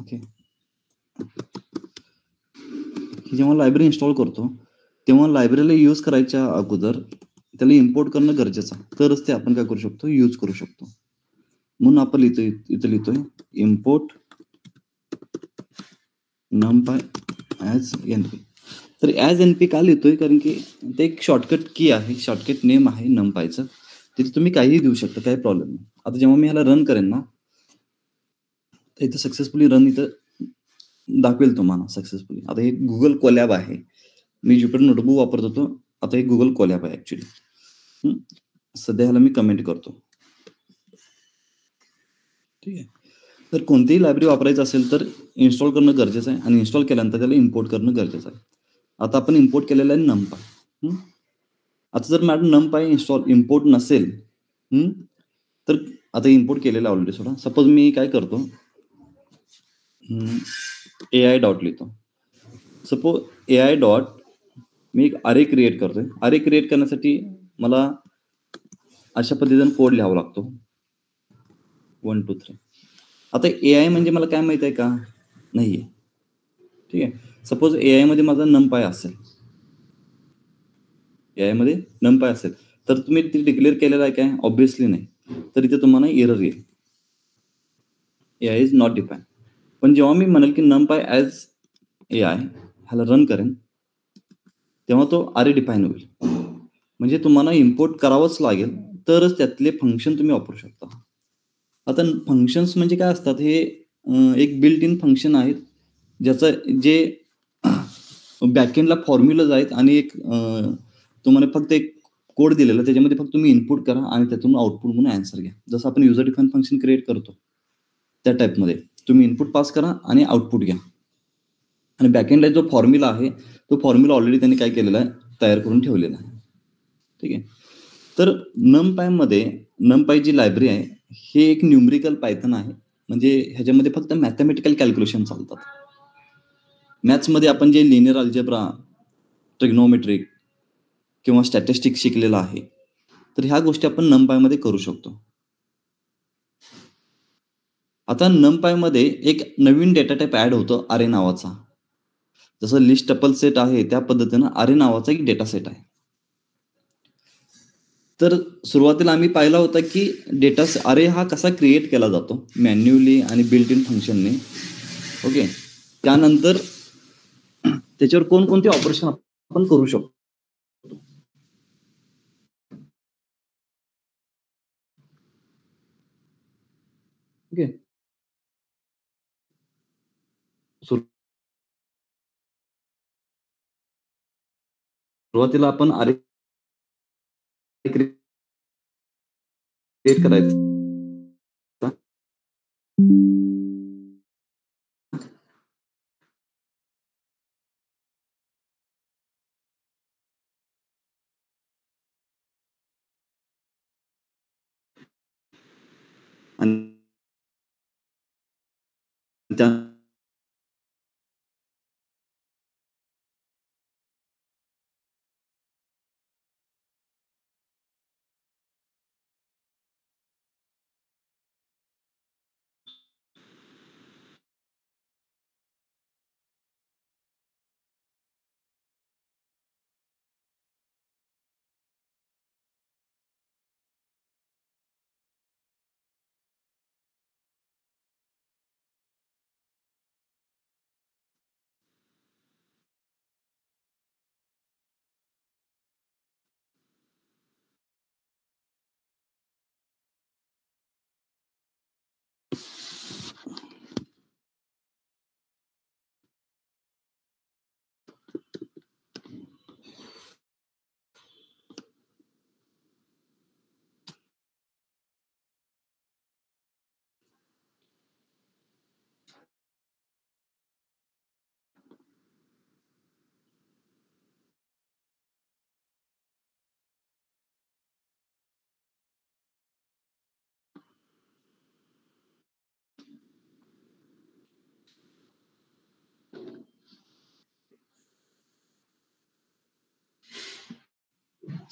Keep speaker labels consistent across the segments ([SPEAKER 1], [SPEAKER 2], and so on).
[SPEAKER 1] Okay. जेव्हा library install करतो, तेव्हा लायब्ररीला यूज करायच्या अगोदर त्याला इम्पोर्ट करणं गरजेचं आहे. तरच ते आपण काय करू शकतो, यूज करू शकतो. म्हणून आपण इथं लिहितोय इम्पोर्ट numpy ॲज एनपी. तर ॲज एनपी का लिहितोय? कारण की ते एक शॉर्टकट की आहे, शॉर्टकट नेम आहे numpyचं. तिथे तुम्ही काहीही देऊ शकता, काही प्रॉब्लेम नाही. आता जेव्हा मी ह्याला रन करेन ना, तर इथं सक्सेसफुली रन दाखवेल तुम्हाला सक्सेसफुली. आता हे Google कोलॅब आहे. मी ज्युपिटर नोटबुक वापरत होतो. आता हे Google कोलॅब आहे ॲक्चुअली. सध्या ह्याला मी कमेंट करतो. ठीक आहे. तर कोणतीही लायब्ररी वापरायचं असेल तर इन्स्टॉल करणं गरजेचं आहे आणि इन्स्टॉल केल्यानंतर त्याला इम्पोर्ट करणं गरजेचं आहे. आता आपण इम्पोर्ट केलेलं आहे numpy. आता जर मॅडम numpy इम्पोर्ट नसेल, तर आता इम्पोर्ट केलेलं आहे ऑलरेडी सोडा. सपोज मी काय करतो, AI डॉट लिहितो. सपोज AI डॉट मी एक अरे क्रिएट करतोय. अरे क्रिएट करण्यासाठी मला अशा पद्धतीने कोड लिहावा लागतो. 1 2 3. आता AI म्हणजे मला काय माहित आहे का? नाहीये. ठीक आहे. सपोज AI मध्ये माझा numpy असेल. AI मध्ये numpy असेल, तर तुम्ही ते डिक्लेअर केलेलं आहे काय? ऑब्व्हियसली नाही. तर इथे तुम्हाला एरर येईल. AI is not defined. पण जेव्हा मी म्हणेल की numpy ॲज AI ह्याला रन करेन, तेव्हा तो अरे डिफाईन होईल. म्हणजे तुम्हाला इम्पोर्ट करावंच लागेल, तरच त्यातले फंक्शन तुम्ही वापरू शकता. आता फंक्शन्स म्हणजे काय असतात? हे एक बिल्ट इन फंक्शन आहेत, ज्याचं जे बॅकएंडला फॉर्म्युलाज आहेत आणि एक तुम्हाला फक्त एक कोड दिलेला, त्याच्यामध्ये फक्त तुम्ही इनपुट करा आणि त्यातून आउटपुट म्हणून ॲन्सर घ्या. जसं आपण युजर डिफाईन फंक्शन क्रिएट करतो, त्या टाईपमध्ये तुम्ही इनपुट पास करा आणि आउटपुट घ्या. आणि बॅकएंडला जो फॉर्म्युला आहे, तो फॉर्म्युला ऑलरेडी त्यांनी काय केलेला आहे, तयार करून ठेवलेला आहे. ठीक आहे. तर numpy जी लायब्ररी आहे, हे एक न्यूमेरिकल पायथन आहे. म्हणजे ह्याच्यामध्ये फक्त मॅथेमॅटिकल कॅल्क्युलेशन चालतात. मॅथ्समध्ये आपण जे लिनियर अल्जेब्रा, ट्रिग्नोमेट्रिक किंवा स्टॅटिस्टिक्स शिकलेला आहे, तर ह्या गोष्टी आपण numpy मध्ये करू शकतो. आता numpy मध्ये एक नवीन डेटा टाइप ॲड होतो अरे नावाचा. जसं लिस्ट टपल सेट आहे, त्या पद्धतीनं अरे नावाचा एक डेटा सेट आहे. तर सुरुवातीला आम्ही पाहिला होता की अरे हा कसा क्रिएट केला जातो मॅन्युअली आणि बिल्ट इन फंक्शनने. ओके. त्यानंतर त्याच्यावर कोणकोणते ऑपरेशन आपण करू शकतो. ओके. सुरुवातीला आपण अरे क्रिएट करायचं. आणि त्या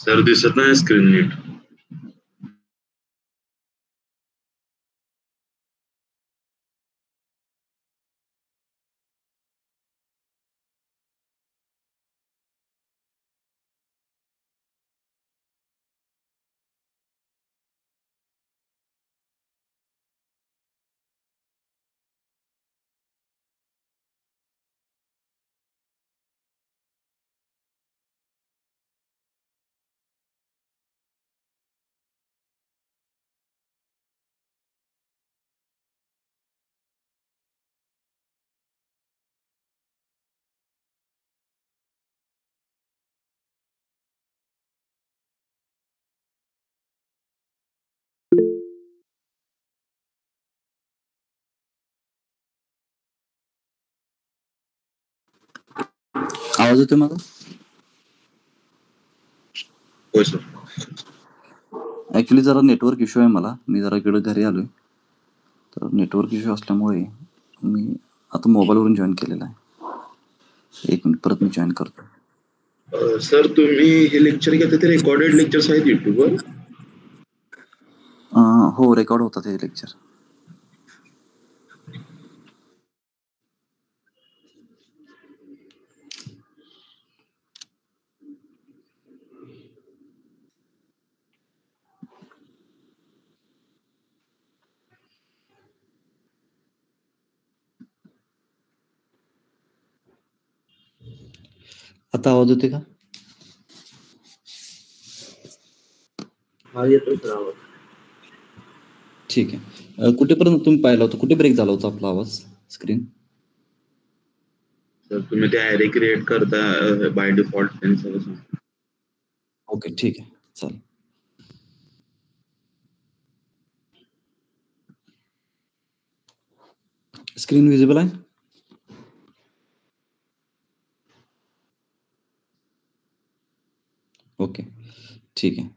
[SPEAKER 2] सर दिसत नाही स्क्रीन नीट.
[SPEAKER 1] आवाज येतोय माझा?
[SPEAKER 2] हो सर.
[SPEAKER 1] ऍक्च्युली जरा नेटवर्क इश्यू आहे मला. मी जरा इकडे घरी आलोय. तर नेटवर्क इश्यू असल्यामुळे मी आता मोबाईलवरून जॉईन केलेला आहे. 1 मिनिट परत मी जॉईन करतो.
[SPEAKER 2] सर तुम्ही हे लेक्चर घेता ते रेकॉर्डेड लेक्चर्स आहेत युट्यूबवर?
[SPEAKER 1] हो, रेकॉर्ड होतात हे लेक्चर. आता आवाज येतोय का?
[SPEAKER 2] हा येतोय सर आवाज.
[SPEAKER 1] ठीक आहे. कुठेपर्यंत तुम्ही पाहिला होता? कुठे ब्रेक झाला होता आपला आवाज स्क्रीन?
[SPEAKER 2] सर तुम्ही ते ॲरे क्रिएट करता बाय डिफॉल्ट त्यांनी सगळं सांगता.
[SPEAKER 1] ओके, ठीक आहे. चालेल. स्क्रीन विजिबल आहे? ओके, ठीक आहे.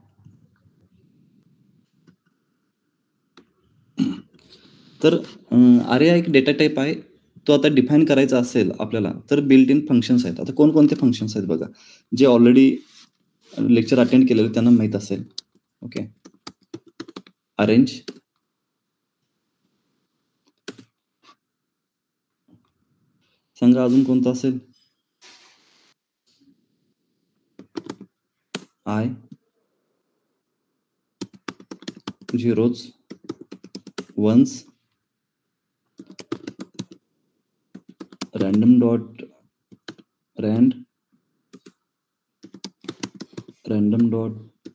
[SPEAKER 1] तर आर्या एक डेटा टाइप आहे. तो आता डिफाईन करायचा असेल आपल्याला तर बिल्ट इन फंक्शन्स आहेत. आता कोणकोणते फंक्शन्स आहेत बघा. जे ऑलरेडी लेक्चर अटेंड केलेले त्यांना माहित असेल. ओके. अरेंज, सांगा अजून कोणतं असेल? Eye, zeros, ones, random dot rand, random dot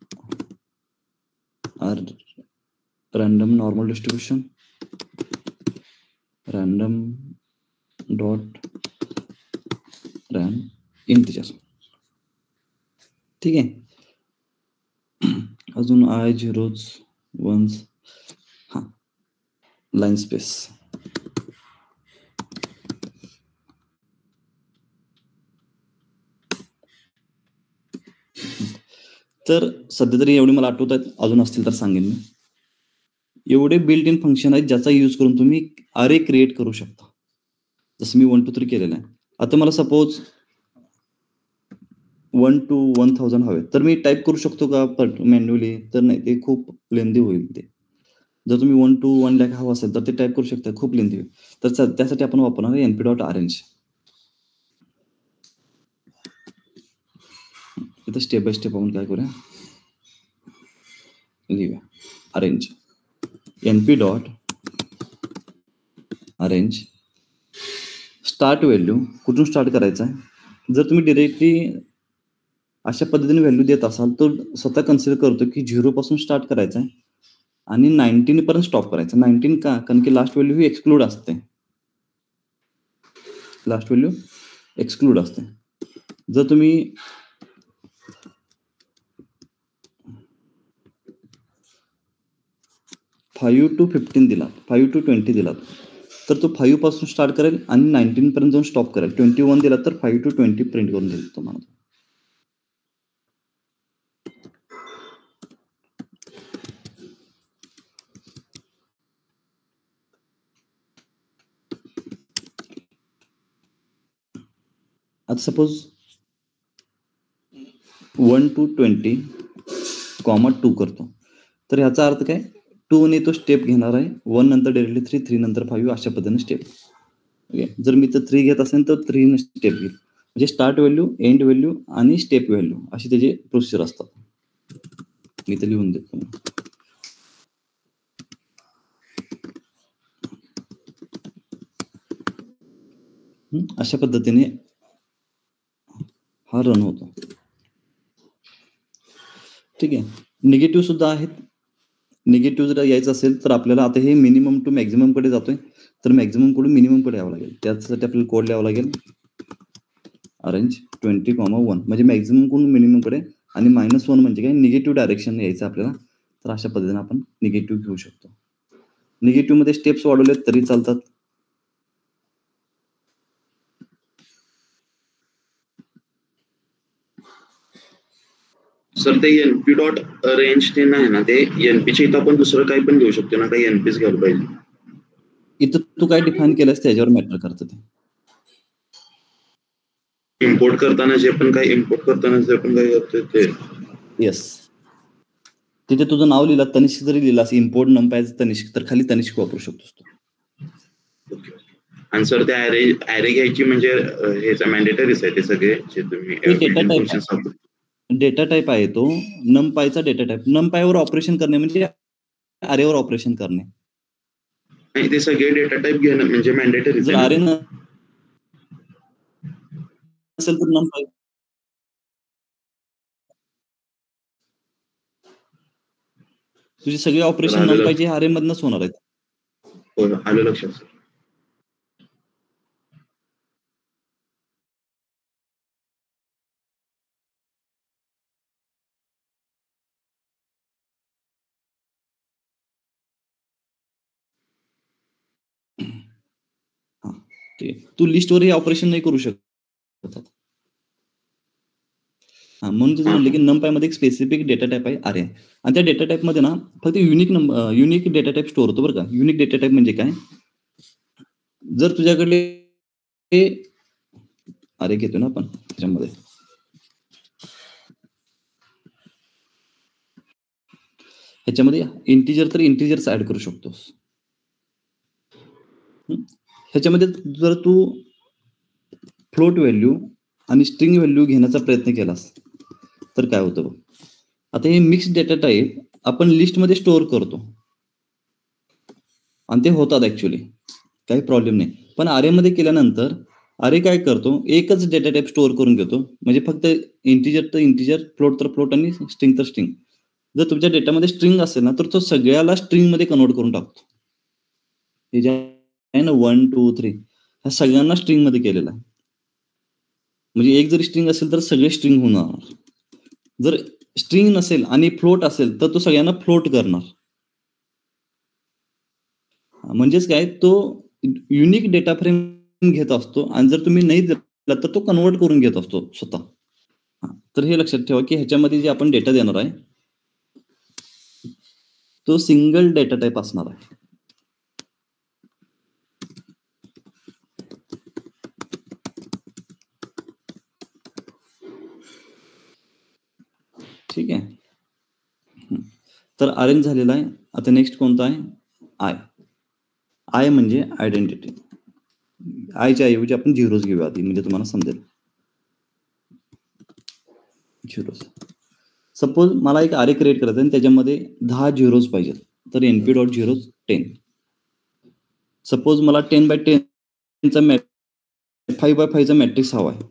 [SPEAKER 1] R, random normal distribution, random dot ran integer. ठीक आहे. अजून आय, झिरोज, वन्स, हा लाईन स्पेस. तर सध्या तरी एवढे मला आठवत आहेत. अजून असतील तर सांगेन मी. एवढे बिल्ट इन फंक्शन आहेत ज्याचा यूज करून तुम्ही अरे क्रिएट करू शकता. जसं मी 1 to 3 केलेलं आहे. आता मला सपोज 1 to 1000 हवे तर मी टाईप करू शकतो का मॅन्युअली? तर नाही, ते खूप लेंदी होईल ते. जर तुम्ही 1 to 1 lakh हवं असेल तर ते टाईप करू शकता, खूप लेंदी होईल. तर त्यासाठी आपण वापरणार आहे np डॉट अरेंज. इथं स्टेप बाय स्टेप आपण काय करूया, लिहूया arrange. np dot arrange start value कुठून स्टार्ट करायचं आहे. जर तुम्ही डिरेक्टली अशा पद्धतीने व्हॅल्यू देत असाल तर स्वतः कन्सिडर करतो की 0 पासून स्टार्ट करायचं आहे आणि 19 पर्यंत स्टॉप करायचं. 19 का? कारण की लास्ट व्हॅल्यू ही एक्सक्लूड असते. लास्ट व्हॅल्यू एक्सक्लूड असते. जर तुम्ही फाईव्ह टू 15 दिलात, 5 to 20 दिलात तर तो 5 पासून स्टार्ट करेल आणि 19 पर्यंत जाऊन स्टॉप करेल. 21 दिलात तर 5 to 20 प्रिंट करून देईल तुम्हाला. आता सपोज 1 to 20 कॉमा 2 करतो तर ह्याचा अर्थ काय, 2 ने तो स्टेप घेणार आहे. 1 नंतर डायरेक्टली 3, 3 नंतर 5 अशा पद्धतीने स्टेप. ओके. जर मी तर 3 घेत असेल तर 3 ने स्टेप घेईल. म्हणजे स्टार्ट व्हॅल्यू, एंड व्हॅल्यू आणि स्टेप व्हॅल्यू अशी त्याची प्रोसिजर असतात. मी तर लिहून देतो. अशा पद्धतीने हा रन होतो. ठीक आहे. निगेटिव्ह सुद्धा आहेत. निगेटिव्ह जर यायचं असेल तर आपल्याला आता हे मिनिमम टू मॅक्झिमम कडे जातोय तर मॅक्झिमम कडून मिनिमम कडे यावं लागेल. त्यासाठी आपल्याला कोड लिहावं लागेल अरेंज 20,1 म्हणजे मॅक्झिमम कडून मिनिमम कडे आणि -1 म्हणजे काय, निगेटिव्ह डायरेक्शन यायचं आपल्याला. तर अशा पद्धतीने आपण निगेटिव्ह घेऊ शकतो. निगेटिव्ह मध्ये स्टेप्स वाढवले तरी चालतात.
[SPEAKER 2] सर ते एनपी डॉट रेंज ते नाही ना, ते एनपीच्या इथं आपण दुसरं काही पण घेऊ शकतो ना, काही एनपीच घ्यायला पाहिजे.
[SPEAKER 1] इथं तू काय डिफाईन केलंस त्याच्यावर मॅटर करतं ते.
[SPEAKER 2] इम्पोर्ट करताना जे पण काही करतोय ते.
[SPEAKER 1] येस. तिथे तुझं नाव लिहिलं तनिष्क जरी लिहिलास इम्पोर्ट नंपाय तनिष्क तर खाली तनिष्क वापरू शकतोस तू.
[SPEAKER 2] ओके. आणि सर ते ऍरे घ्यायची म्हणजे हेच मॅन्डेटरीच आहे ते सगळे जे तुम्ही
[SPEAKER 1] डेटा
[SPEAKER 2] बिल्ट-इन
[SPEAKER 1] टाइप
[SPEAKER 2] फंक्शन्स वापरता.
[SPEAKER 1] आहे. डेटा टाइप आहे तो नंपायचा डेटा टाइप. नंपायवर ऑपरेशन करणे म्हणजे अरेवर ऑपरेशन करणे.
[SPEAKER 2] आणि ते सगळे डेटा टाइप घेणं म्हणजे मॅन्डेटरीच
[SPEAKER 1] जर
[SPEAKER 2] आहे
[SPEAKER 1] अरे
[SPEAKER 2] ना.
[SPEAKER 1] नसेल तर नंपाय तुझी सगळी ऑपरेशन
[SPEAKER 2] आलं
[SPEAKER 1] नंपायची अरे मधनच होणार आहेत.
[SPEAKER 2] हो, आलं लक्षात सर.
[SPEAKER 1] हा तू लिस्टवर हे ऑपरेशन नाही करू शकत. हा म्हणून तुझं म्हणलं की नंपाय मध्ये एक स्पेसिफिक डेटा टाइप आहे अरे आणि त्या डेटा टाइप मध्ये ना फक्त युनिक डेटा टाइप स्टोअर होतो बरं का. युनिक डेटा टाइप म्हणजे काय, जर तुझ्याकडे अरे घेतो ना आपण त्याच्यामध्ये ह्याच्यामध्ये इंटिजर तर इंटिजर्स ऍड करू शकतोस. ह्याच्यामध्ये जर तू फ्लोट व्हॅल्यू आणि स्ट्रिंग व्हॅल्यू घेण्याचा प्रयत्न केलास तर काय होतं बघ. आता हे मिक्स डेटा टाइप आपण लिस्टमध्ये स्टोअर करतो आणि ते होतात ऍक्च्युली काही प्रॉब्लेम नाही. पण अरेमध्ये केल्यानंतर अरे काय करतो एकच डेटा टाइप स्टोअर करून घेतो म्हणजे फक्त इंटिजर तर इंटिजर फ्लोट तर फ्लोट आणि स्ट्रिंग तर स्ट्रिंग. जर तुमच्या डेटामध्ये स्ट्रिंग असेल ना तर तो सगळ्याला स्ट्रिंग मध्ये कन्वर्ट करून टाकतो. हे जे आहे ना 1 2 3 ह्या सगळ्यांना स्ट्रिंग मध्ये केलेलं आहे. म्हणजे एक जरी स्ट्रिंग असेल तर सगळे स्ट्रिंग होणार. जर स्ट्रिंग नसेल आणि फ्लोट असेल तर तो सगळ्यांना फ्लोट करणार. म्हणजेच काय तो युनिक डेटा फ्रेम घेत असतो आणि जर तुम्ही नाही दिला तर तो कन्वर्ट करून घेत असतो स्वतः. तर हे लक्षात ठेवा की ह्याच्यामध्ये जे आपण डेटा देणार आहे तो सिंगल डेटा टाइप असणार आहे. ठीक आहे. तर अरेंज झालेला आहे. आता नेक्स्ट कोणता आहे आय. आय म्हणजे आयडेंटिटी. आयच्या ऐवजी आपण झिरोज घेऊया आधी म्हणजे तुम्हाला समजेल. झिरोज. सपोज मला एक अरे क्रिएट करायचं आणि त्याच्यामध्ये 10 झिरोज पाहिजेत तर एनपी डॉट झिरोज 10. सपोज मला 10x10चा 5x5चा मॅट्रिक्स हवा आहे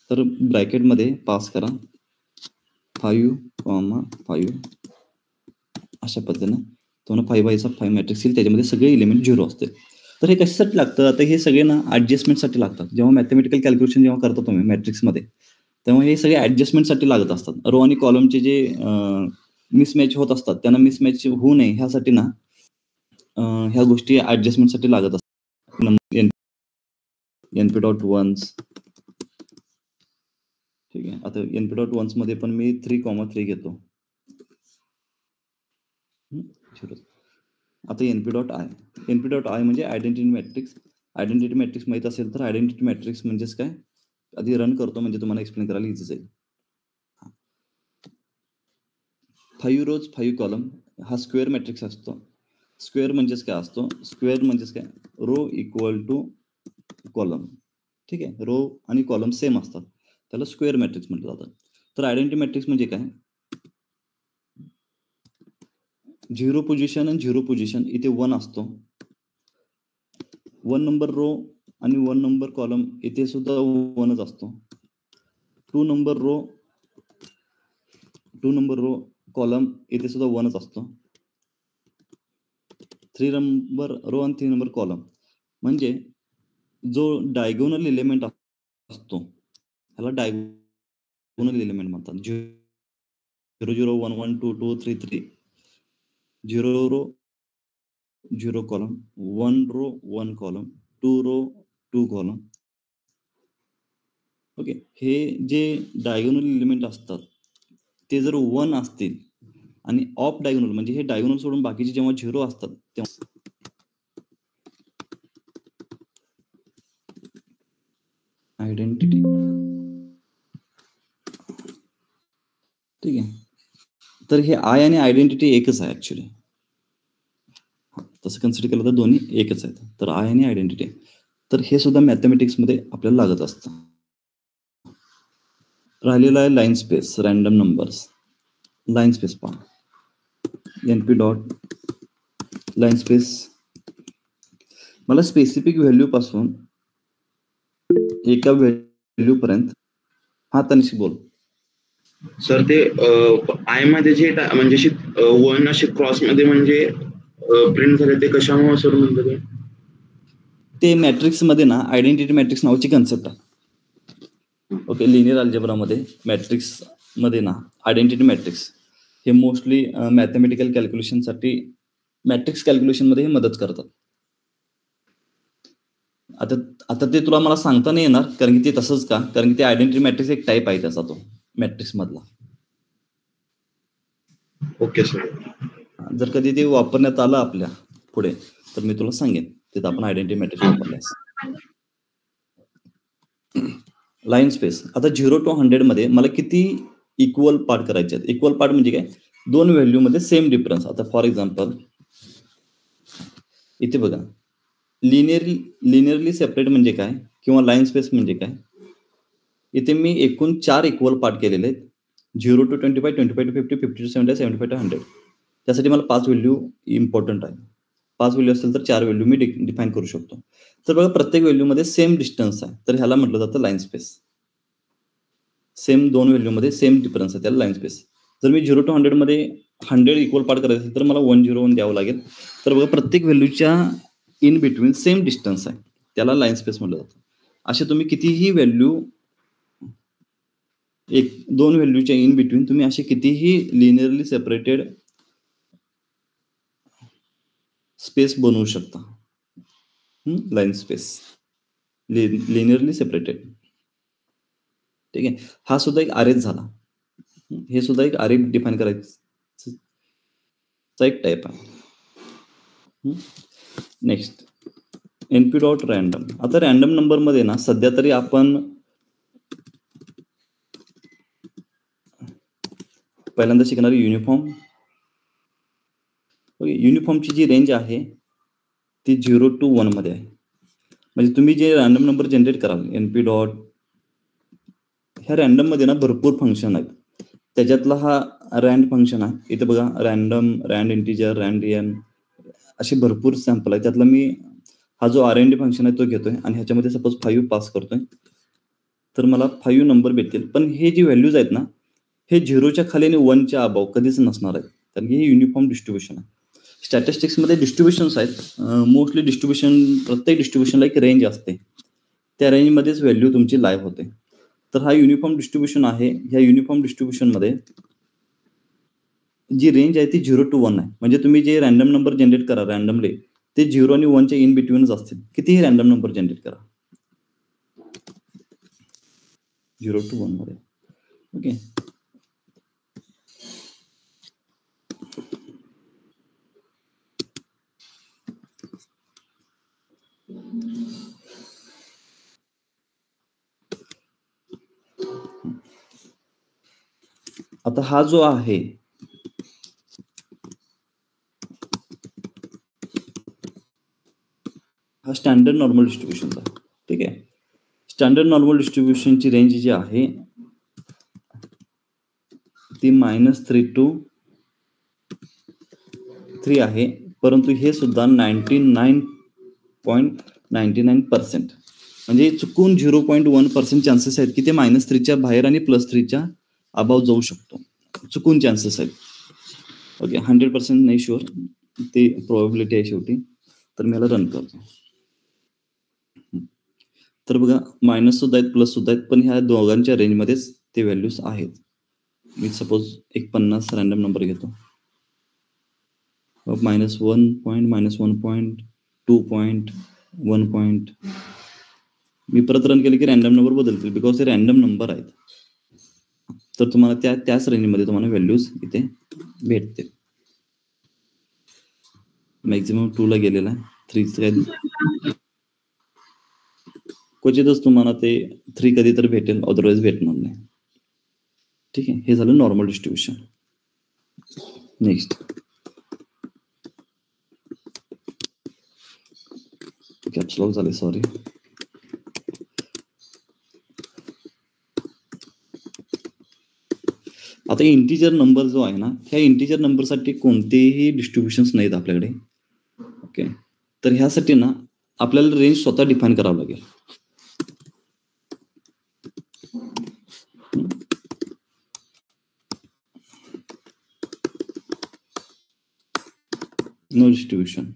[SPEAKER 1] तर ब्रॅकेटमध्ये पास करा 5,5 अशा पद्धतीनं तुम्हाला 5x5 5 मॅट्रिक्स येईल त्याच्यामध्ये सगळे एलिमेंट झिरो असतील. तर हे कशासाठी लागतं आता हे सगळे ना ऍडजस्टमेंटसाठी लागतात. जेव्हा मॅथमॅटिकल कॅल्क्युलेशन जेव्हा करता तुम्ही मॅट्रिक्समध्ये तेव्हा हे सगळे ऍडजस्टमेंटसाठी लागत असतात. रो आणि कॉलमचे जे मिसमॅच होत असतात त्यांना मिसमॅच होऊ नये ह्यासाठी ना ह्या गोष्टी ऍडजस्टमेंटसाठी लागत असतात. एनपी डॉट वन्स ठीक आहे. आता एनपी डॉट वन्स मध्ये पण मी 3,3 घेतो. आता NP dot I. NP dot I म्हणजे आयडेंटिटी मॅट्रिक्स. आयडेंटिटी मॅट्रिक्स माहित असेल तर आयडेंटिटी मॅट्रिक्स म्हणजेच काय आधी रन करतो म्हणजे तुम्हाला एक्सप्लेन करायला इझी जाईल. 5 रोज 5 कॉलम हा स्क्वेअर मॅट्रिक्स असतो. स्क्वेअर म्हणजेच काय असतो स्क्वेअर म्हणजेच काय रो इक्वल टू कॉलम. ठीक आहे. रो आणि कॉलम सेम असतात त्याला स्क्वेअर मॅट्रिक्स म्हटलं जातं. तर आयडेंटिटी मॅट्रिक्स म्हणजे काय 0 पोझिशन आणि 0 पोझिशन इथे 1 असतो. 1 नंबर रो आणि 1 नंबर कॉलम इथे सुद्धा 1च असतो. 2 नंबर रो कॉलम इथे सुद्धा 1च असतो. 3 नंबर रो आणि 3 नंबर कॉलम म्हणजे जो डायगोनल एलिमेंट असतो ह्याला डायगोनल एलिमेंट म्हणतात. 0 0 1 1 2 2 3 3 0 row 0 column 1 row 1 column 2 row 2 column. Okay. हे जे डायगोनल एलिमेंट असतात ते जर 1 असतील आणि ऑफ डायगोनल म्हणजे हे डायगोनल सोडून बाकीचे जेव्हा 0 असतात तेव्हा आयडेंटिटी ठीक आहे. तर हे आय आणि आयडेंटिटी एकच आहे ऍक्च्युली. तसं कन्सिडर केलं तर दोन्ही एकच आहेत. तर आय आणि आयडेंटिटी. तर हे सुद्धा मॅथमॅटिक्समध्ये आपल्याला लागत असतं. राहिलेला आहे line space, random numbers. Line space पहा. NP dot line space. मला स्पेसिफिक व्हॅल्यू पासून एका व्हॅल्यू पर्यंत हा तनिष बोल.
[SPEAKER 2] सर ते आय मध्ये जे म्हणजे 1 असे क्रॉस मध्ये म्हणजे प्रिंट झाले ते कशामुळे सर म्हणतो
[SPEAKER 1] ते मॅट्रिक्स मध्ये ना आयडेंटिटी मॅट्रिक्स नावाची कन्सेप्ट आहे. ओके, लिनियर अल्जेब्रामध्ये मॅट्रिक्स मध्ये ना आयडेंटिटी मॅट्रिक्स हे मोस्टली मॅथमॅटिकल कॅल्क्युलेशनसाठी मॅट्रिक्स कॅल्क्युलेशन मध्ये मदत करतात. आता ते तुला मला सांगता नाही येणार कारण की ते तसंच का, कारण की ते आयडेंटिटी मॅट्रिक्स एक टाईप आहे त्याचा, तो मॅट्रिक्स मधला.
[SPEAKER 2] Okay sir.
[SPEAKER 1] जर कधी ते वापरण्यात आलं आपल्या पुढे तर मी तुला सांगेन तिथं आपण आयडेंटिटी मॅट्रिक्स वापरल्यास. Line space. आता 0 to 100 मध्ये मला किती इक्वल पार्ट करायचे आहेत? इक्वल पार्ट म्हणजे काय? दोन व्हॅल्यू मध्ये सेम डिफरन्स. आता फॉर एक्झाम्पल इथे बघा, लिनियरली सेपरेट म्हणजे काय किंवा लाईन स्पेस म्हणजे काय? इथे मी एकूण 4 इक्वल पार्ट केलेले आहेत. 0 to 25, 25 to 50, 50 to 70, 75 to 100. त्यासाठी मला 5 व्हॅल्यू इम्पॉर्टंट आहे. 5 व्हॅल्यू असेल तर 4 व्हॅल्यू मी डिफाईन करू शकतो. तर बघा प्रत्येक व्हॅल्यूमध्ये सेम डिस्टन्स आहे, तर ह्याला म्हटलं जातं लाईन स्पेस. सेम दोन व्हॅल्यूमध्ये सेम डिफरन्स आहे, त्याला लाईन स्पेस. जर मी 0 to 100 मध्ये 100 इक्वल पार्ट करायचं असेल तर मला 101 द्यावं लागेल. तर बघा प्रत्येक व्हॅल्यूच्या इन बिटवीन सेम डिस्टन्स आहे, त्याला लाईन स्पेस म्हटलं जातं. असे तुम्ही कितीही व्हॅल्यू दोन व्हॅल्यूच्या इन बिटवीन तुम्ही असे कितीही लिनियरली सेपरेटेड स्पेस बनवू शकता. Line space linearly separated. ठीक आहे. हा सुद्धा एक आरेख झाला. हे सुद्धा एक आरेख डिफाईन करायचा एक टाईप आहे. Next NP dot random. आता रॅन्डम नंबर मध्ये ना सध्या तरी आपण पहिल्यांदा शिकणार युनिफॉर्म. युनिफॉर्मची जी रेंज आहे ती 0 to 1 मध्ये आहे. म्हणजे तुम्ही जे रॅन्डम नंबर जनरेट कराल NP डॉट, ह्या रॅन्डम मध्ये ना भरपूर फंक्शन आहेत. त्याच्यातला हा रँड फंक्शन आहे. इथे बघा रॅन्डम, रँड इंटिजर, रँड रियल असे भरपूर सॅम्पल आहे. त्यातला मी हा जो RND फंक्शन आहे तो घेतोय आणि ह्याच्यामध्ये सपोज 5 पास करतोय तर मला 5 नंबर भेटतील. पण हे जे व्हॅल्यूज आहेत ना हे 0च्या खाली आणि 1च्या अबाव कधीच नसणार आहेत, कारण की हे युनिफॉर्म डिस्ट्रीब्युशन आहे. स्टॅटिस्टिक्समध्ये डिस्ट्रीब्युशन्स आहेत. मोस्टली प्रत्येक डिस्ट्रीब्युशनला एक रेंज असते, त्या रेंजमध्येच व्हॅल्यू तुमची लाईव्ह होते. तर हा युनिफॉर्म डिस्ट्रीब्युशन आहे. ह्या युनिफॉर्म डिस्ट्रीब्युशनमध्ये जी रेंज आहे ती 0 to 1 आहे. म्हणजे तुम्ही जे रॅन्डम नंबर जनरेट करा रॅन्डमली ते 0 आणि 1च्या इन बिटवीनच असतील. कितीही रॅन्डम नंबर जनरेट करा 0 to 1 मध्ये. ओके. आता हा जो आहे हा स्टँडर्ड नॉर्मल डिस्ट्रीब्युशनचा. ठीक आहे. स्टँडर्ड नॉर्मल डिस्ट्रीब्युशनची रेंज जी आहे ती -3 to 3 आहे. परंतु हे सुद्धा 99.99% म्हणजे चुकून 0.1% चान्सेस आहेत की ते -3च्या बाहेर आणि +3च्या अबाव जाऊ शकतो. चुकून चान्सेस आहेत. ओके. 100% नाही शुअर, ते प्रोबॅबिलिटी आहे शेवटी. तर मी याला रन करतो. तर बघा मायनस सुद्धा आहेत, प्लस सुद्धा आहेत, पण ह्या दोघांच्या रेंजमध्येच ते व्हॅल्यूज आहेत. मी सपोज एक 50 रॅन्डम नंबर घेतो. -1 पॉईंट, -1 पॉईंट, 2 पॉईंट, 1 पॉईंट. मी परत रन केले की रॅन्डम नंबर बदलतील बिकॉज हे रॅन्डम नंबर आहेत. तर तुम्हाला त्याच रेंजमध्ये तुम्हाला व्हॅल्यूज इथे भेटते. मॅक्झिमम 2 ला गेलेला आहे, 3 काय क्वचितच तुम्हाला ते 3 कधी तर भेटेल, अदरवाईज भेटणार नाही. ठीक आहे, हे झालं normal distribution. Next caps lock झाले, सॉरी. आता इंटिजर नंबर जो आहे ना, ह्या इंटिजर नंबरसाठी कोणतेही डिस्ट्रीब्युशन्स नाहीत आपल्याकडे. ओके, तर ह्यासाठी ना आपल्याला रेंज स्वतः डिफाईन करावं लागेल. नो डिस्ट्रीब्युशन,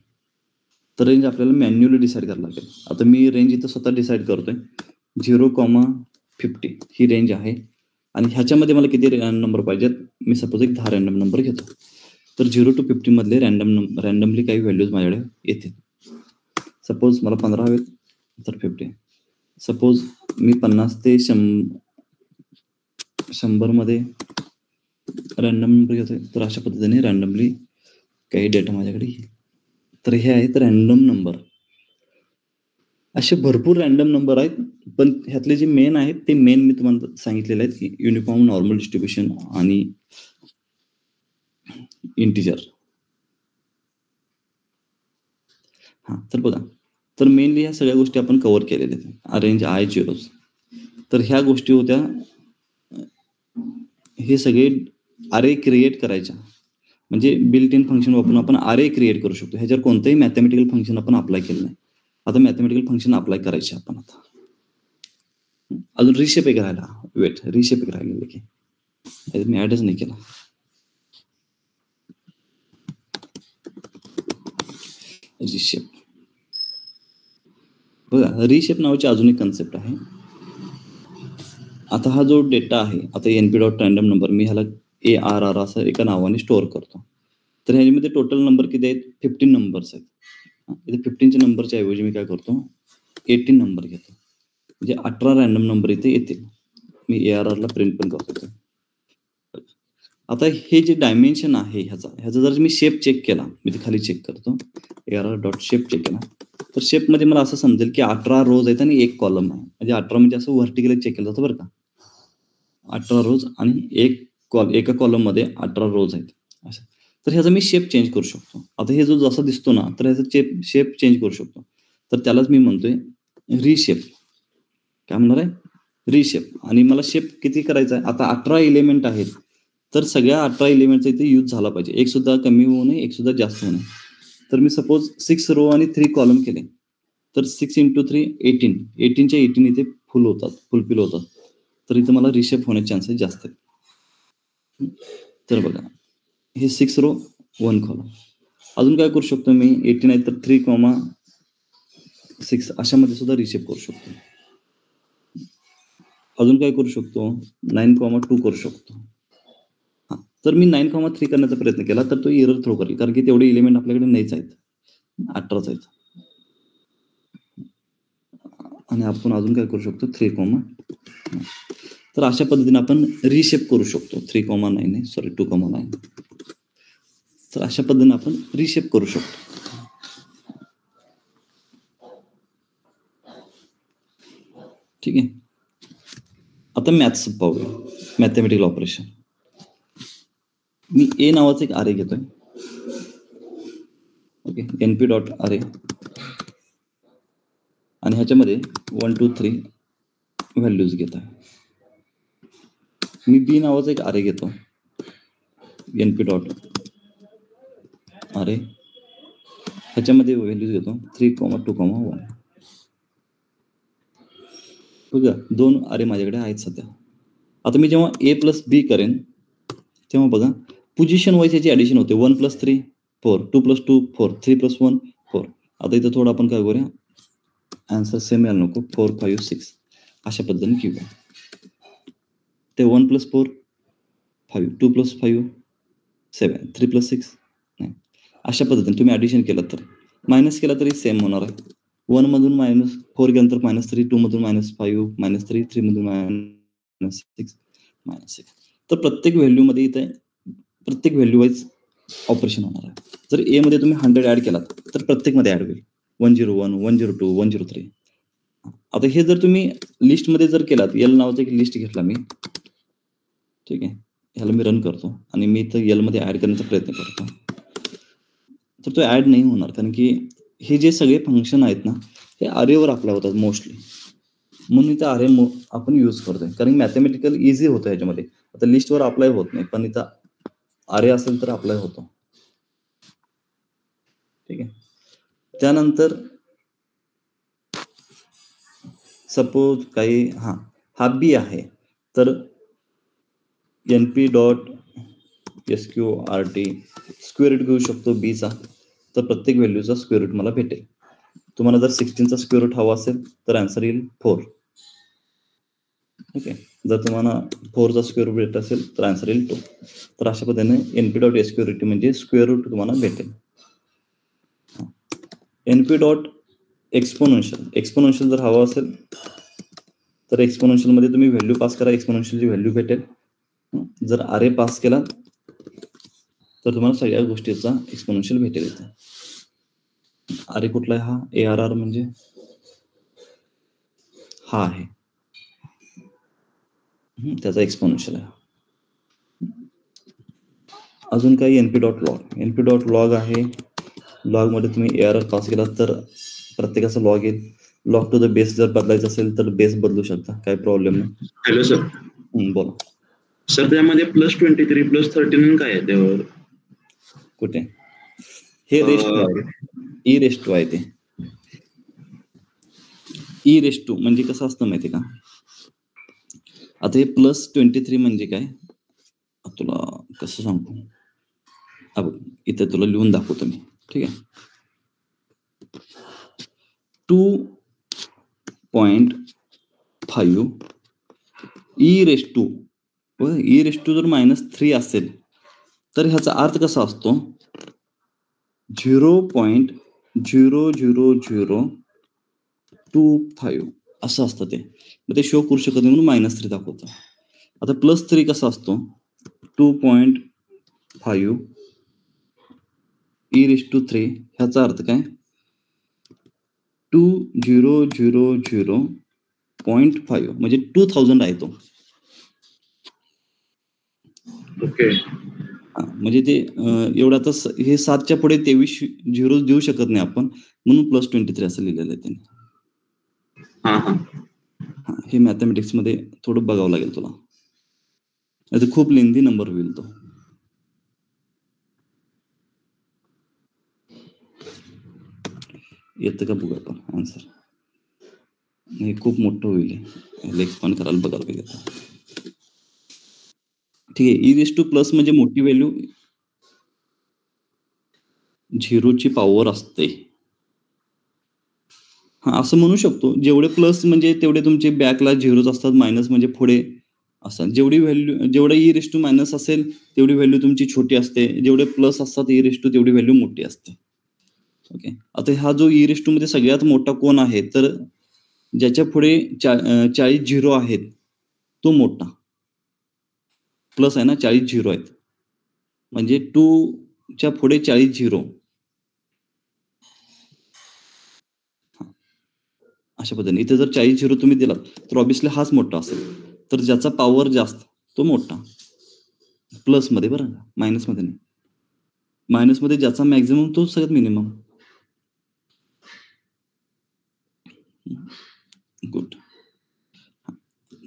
[SPEAKER 1] तर रेंज आपल्याला मॅन्युअली डिसाईड करावं लागेल. आता मी रेंज इथं स्वतः डिसाईड करतोय. 0,50 ही रेंज आहे आणि ह्याच्यामध्ये मला किती नंबर पाहिजेत, मी सपोज एक 10 रॅन्डम नंबर घेतो. तर 0 to 50 मधले रॅन्डमली काही व्हॅल्यूज माझ्याकडे येतील. सपोज मला 15 हवेत, तर 50. सपोज मी 50 ते 100 मध्ये रॅन्डम नंबर घेतोय, तर अशा पद्धतीने रॅन्डमली काही डेटा माझ्याकडे येईल. तर हे आहेत रॅन्डम नंबर. असे भरपूर रॅन्डम नंबर आहेत, पण ह्यातले जे मेन आहेत ते मेन मी तुम्हाला सांगितलेले आहेत, की युनिफॉर्म, नॉर्मल डिस्ट्रीब्युशन आणि इंटिजर. हा, तर बघा, तर मेनली ह्या सगळ्या गोष्टी आपण कव्हर केलेल्या आहेत. अरेंज आय झिरोज, तर ह्या गोष्टी होत्या. हे सगळे अरे क्रिएट करायच्या, म्हणजे बिल्ट इन फंक्शन वापरून आपण अरे क्रिएट करू शकतो. ह्याच्यावर कोणतंही मॅथमॅटिकल फंक्शन आपण अप्लाय केलं नाही. आता मॅथमॅटिकल फंक्शन अप्लाय करायचे आपण. आता अजून रिशेप एक राहिला, वेट, रिशेप एक राहिलेलं की मी ऍडच नाही केला. रिशेप, बघा, रिशेप नावाची अजून एक कन्सेप्ट आहे. आता हा जो डेटा आहे, आता एनपी डॉट रॅन्डम नंबर, मी ह्याला ARR असं एका नावाने स्टोअर करतो. तर ह्याच्यामध्ये टोटल नंबर किती आहेत, 15 नंबर्स आहेत. इथे 15च्या नंबरच्या ऐवजी मी काय करतो, 18 नंबर घेतो, म्हणजे 18 रॅन्डम नंबर इथे येतील. मी ARR ला प्रिंट पण करतो. आता हे जे डायमेन्शन आहे ह्याचा जर मी शेप चेक केला, मी ते खाली चेक करतो, ARR डॉट शेप चेक केला, तर शेपमध्ये मला असं समजेल की 18 रोज आहेत आणि एक कॉलम आहे. म्हणजे 18 म्हणजे असं व्हर्टिकली चेक केलं जातं बरं का, 18 रोज आणि एका कॉलम मध्ये 18 रोज आहेत असं. तर ह्याचा मी शेप चेंज करू शकतो. आता हे जो जसा दिसतो ना, तर ह्याचा शेप चेंज करू शकतो. तर त्यालाच मी म्हणतोय रिशेप. काय म्हणणार आहे, रिशेप. आणि मला शेप किती करायचा आहे, आता 18 एलिमेंट आहेत, तर सगळ्या 18 एलिमेंटचा इथे यूज झाला पाहिजे. एक सुद्धा कमी होऊ नये, एक सुद्धा जास्त होऊ नये. तर मी सपोज 6 रो आणि 3 कॉलम केले, तर 6 × 3 18. 18च्या 18 इथे फुलफिल होतात. तर इथे मला रिशेप होण्याचे चान्सेस जास्त आहेत. तर बघा, हे 6 रो 1 कॉलम. अजून काय करू शकतो मी, 18 आहे तर 3,6 अशामध्ये सुद्धा रिशेप करू शकतो. अजून काय करू शकतो, 9,2 करू शकतो. हा, तर मी 9,3 करण्याचा प्रयत्न केला तर तो एरर थ्रो करेल, कारण की तेवढे एलिमेंट आपल्याकडे नाहीच आहेत, 18च आहेत. आणि आपण अजून काय करू शकतो, 3, तर अशा पद्धतीने आपण रिशेप करू शकतो. 3,9 सॉरी 2,9. तर अशा पद्धतीने आपण रिशेप करू शकतो. ठीक आहे, आता मॅथ्स पाहूया, मॅथमॅटिकल ऑपरेशन. मी ए नावाचा एक अरे घेतोय. ओके, एनपी डॉट अरे, आणि ह्याच्यामध्ये 1 2 3 व्हॅल्यूज घेत आहे. मी बी नावाचा एक अरे घेतो, एनपी डॉट अरे, ह्याच्यामध्ये व्हॅल्यूज घेतो 3, 2, 1. बघा, 2 अरे माझ्याकडे आहेत सध्या. आता मी जेव्हा A + B करेन, तेव्हा बघा पोझिशन वाईज याची ऍडिशन होते. 1 + 3 4, 2 + 2 4, 3 + 1 4. आता इथं थोडं आपण काय करूया, आन्सर सेम यायला नको, 4 5 6 अशा पद्धतीने घेऊया. ते 1 + 4 5, 2 + 5 7, 3 + 6 9. अशा पद्धतीने तुम्ही ऍडिशन केलं तर, मायनस केला तरी सेम होणार आहे. 1 मधून -4 गेल्यानंतर -3, 2 मधून -5 -3, 3 मधून -6 -6. तर प्रत्येक व्हॅल्यूमध्ये इथे प्रत्येक व्हॅल्यू वाईज ऑपरेशन होणार आहे. जर ए मध्ये तुम्ही 100 ऍड केलात तर प्रत्येकमध्ये ऍड होईल 101, 102, 103. आता हे जर तुम्ही लिस्टमध्ये जर केलात, एल नावाचं एक लिस्ट घेतला मी, ठीक आहे, ह्याला मी रन करतो आणि मी तर एल मध्ये ऍड करण्याचा प्रयत्न करतो, तर तो ऍड नाही होणार, कारण की हे जे सगळे फंक्शन आहेत ना हे अरेवर अप्लाय होतात मोस्टली, म्हणून इथं अरे आपण यूज करतोय, कारण मॅथमॅटिकल इझी होतं ह्याच्यामध्ये. आता लिस्टवर अप्लाय होत नाही, पण इथं अरे असेल तर अप्लाय होतो. ठीक आहे. त्यानंतर सपोज काही हा बी आहे, तर np.sqrt स्क्वेअर रूट घेऊ शकतो बीचा, तर प्रत्येक व्हॅल्यूचा स्क्वेअर रूट मला भेटेल. तुम्हाला जर 16चा स्क्वेअर रूट हवा असेल तर आन्सर येईल 4. ओके, जर तुम्हाला 4चा स्क्वेअर रूट भेटत असेल तर आन्सर येईल 2. तर अशा पद्धतीने np.sqrt म्हणजे स्क्वेअर रूट तुम्हाला भेटेल. np.exponential जर हवा असेल तर एक्सपोनेन्शियल मध्ये तुम्ही व्हॅल्यू पास करा, एक्सपोनेन्शियलची व्हॅल्यू भेटेल. जर अरे पास केला तर तुम्हाला सगळ्या गोष्टीचा एक्सपोनेन्शियल भेटेल. इथे अरे कुठला आहे, हा ARR म्हणजे हा आहे, त्याचा एक्सपोनेन्शियल आहे. अजून काही np.log आहे. लॉग मध्ये तुम्ही ARR पास केला तर प्रत्येकाचा लॉग येईल. लॉग टू द बेस जर बदलायचं असेल तर बेस बदलू शकता, काही प्रॉब्लेम नाही.
[SPEAKER 2] Hello sir.
[SPEAKER 1] बोला
[SPEAKER 2] सर. त्यामध्ये +23 +13 काय आहे त्यावर?
[SPEAKER 1] कुठे? हे ई रेस्ट टू आहे. ते ई रेस्ट टू म्हणजे कसं असतं माहिती का? आता हे +23 म्हणजे काय, तुला कसं सांगू, इथे तुला लिहून दाखवतो मी. ठीक आहे, 2.5 ई रेस्ट टू जर -3 असेल तर ह्याचा अर्थ कसा असतो, 0.00025 असं असतं ते. मग ते शो करू शकत नाही म्हणून -3 दाखवतो. आता +3 कसा असतो, 2.5 e⁻³ ह्याचा अर्थ काय, 2000.5 म्हणजे 2000 आहे तो.
[SPEAKER 2] ओके.
[SPEAKER 1] म्हणजे ते एवढा तर हे 7च्या पुढे 23 झिरो देऊ शकत नाही आपण, म्हणून +23 असं लिहिलेलं आहे त्यांनी. हे मॅथमॅटिक्स मध्ये थोडं बघावं लागेल तुला, नाही तर खूप लेंदी नंबर होईल तो. येतं का बघू आपण आन्सर, हे खूप मोठं होईल, एक्सपांड करायला बघायला पाहिजे. ठीक आहे, e⁻² म्हणजे मोठी व्हॅल्यू, 0ची पॉवर असते, असं म्हणू शकतो. जेवढे प्लस म्हणजे तेवढे तुमचे बॅकला झिरोच असतात, मायनस म्हणजे पुढे असतात. जेवढी व्हॅल्यू, जेवढा e⁻⁻ असेल तेवढी व्हॅल्यू तुमची छोटी असते, जेवढे प्लस असतात e⁻, तेवढी व्हॅल्यू मोठी असते. ओके, आता हा जो e⁻ मध्ये सगळ्यात मोठा कोण आहे, तर ज्याच्या पुढे 40 झिरो आहेत तो मोठा. प्लस आहे ना, 40 झिरो आहेत म्हणजे 2च्या पुढे 40 झिरो, अशा पद्धतीने. इथे जर 40 झिरो तुम्ही दिलात तर ऑब्व्हियसली हाच मोठा असेल, तर ज्याचा पॉवर जास्त तो मोठा. प्लस मध्ये बरं, मायनस मध्ये नाही. मायनस मध्ये ज्याचा मॅक्झिमम तो सगळ्यात मिनिमम. गुड.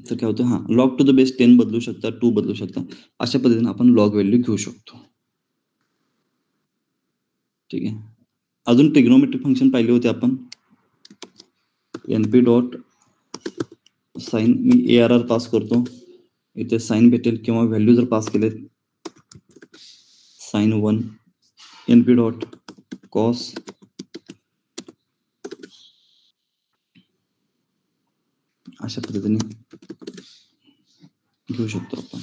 [SPEAKER 1] तर काय होतं, लॉग टू द बेस 10 बदलू शकता, 2 बदलू शकता, अशा पद्धतीने आपण लॉग व्हॅल्यू घेऊ शकतो. ठीक आहे, अजून ट्रिग्नोमेट्रिक फंक्शन पाहिले होते आपण. np.sin, मी ARR पास करतो, इथे साइन भेटेल, किंवा व्हॅल्यू जर पास केले sin 1, np.cos, अशा पद्धतीने घेऊ शकतो आपण.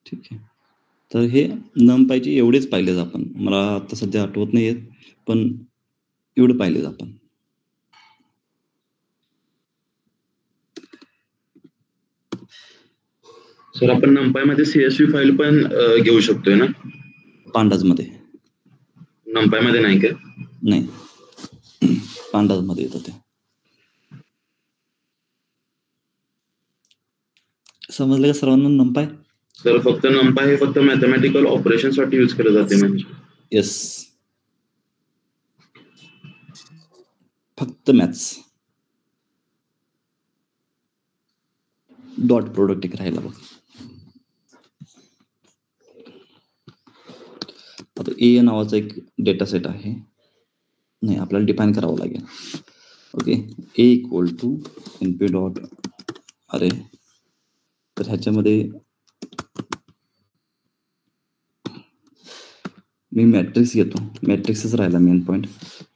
[SPEAKER 1] ठीक आहे, तर हे NumPyचे एवढेच पाहिलेच आपण, मला आता सध्या आठवत नाहीयेत, पण एवढं पाहिलेच आपण.
[SPEAKER 2] सर आपण numpy मध्ये CSV फाईल पण घेऊ शकतोय ना?
[SPEAKER 1] पांडाज मध्ये.
[SPEAKER 2] numpy मध्ये नाही का?
[SPEAKER 1] नाही, पांडाज मध्ये येतं ते. समजलं का सर्वांना numpy?
[SPEAKER 2] सर फक्त numpy हे फक्त मॅथमॅटिकल ऑपरेशन साठी यूज केलं जाते म्हणजे.
[SPEAKER 1] येस, फक्त मॅथ्स. डॉट प्रोडक्ट एक राहिला बघ. आता ए नावाचा एक डेटा सेट आहे, नाही आपल्याला डिफाईन करावं लागेल. Okay, A equal to np dot array, तर ह्याच्यामध्ये मी मॅट्रिक्स घेतो, मॅट्रिक्सच राहिला मेन पॉईंट.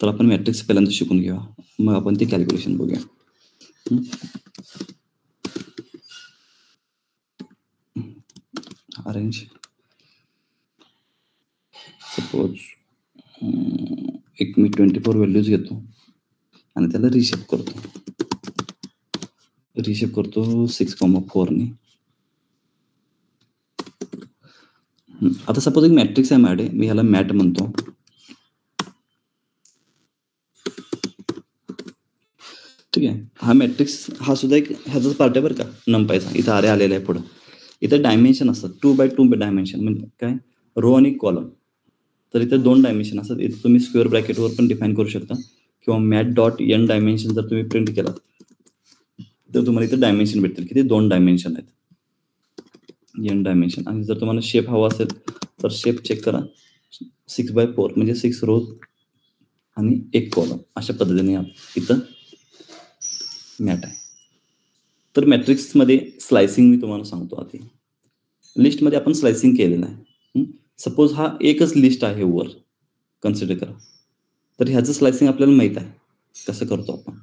[SPEAKER 1] तर आपण मॅट्रिक्स पहिल्यांदा शिकून घेऊया, मग आपण ते कॅल्क्युलेशन बघूया. अरेंज सपोज एक मी 24 व्हॅल्यूज घेतो आणि त्याला रिशेप करतो 6,4 ने. आता सपोज एक मॅट्रिक्स आहे माझ्याकडे, मी ह्याला मॅट म्हणतो. ठीक आहे, हा मॅट्रिक्स हा सुद्धा एक ह्याचाच पार्ट आहे बरं का, नंपायचा. इथं अरे आलेला आहे पुढं. इथं डायमेन्शन असतात 2x2 डायमेन्शन, म्हणजे काय, रो आणि कॉलम. तर इथे 2 डायमेन्शन असतात. इथे तुम्ही स्क्वेअर ब्रॅकेटवर पण डिफाईन करू शकता, किंवा मॅट डॉट n डायमेन्शन जर तुम्ही प्रिंट केला तर तुम्हाला इथे डायमेन्शन भेटतील. किती, 2 डायमेन्शन आहेत, n डायमेन्शन. आणि जर तुम्हाला शेप हवा असेल तर शेप चेक करा, 6x4 म्हणजे 6 रोज आणि 1 कॉलम, अशा पद्धतीने इथं मॅट आहे. तर मॅट्रिक्समध्ये स्लायसिंग मी तुम्हाला सांगतो आधी. लिस्टमध्ये आपण स्लायसिंग केलेलं आहे. सपोज हा एकच लिस्ट आहे वर, कन्सिडर करा. तर ह्याचं स्लायसिंग आपल्याला माहित आहे कसं करतो आपण.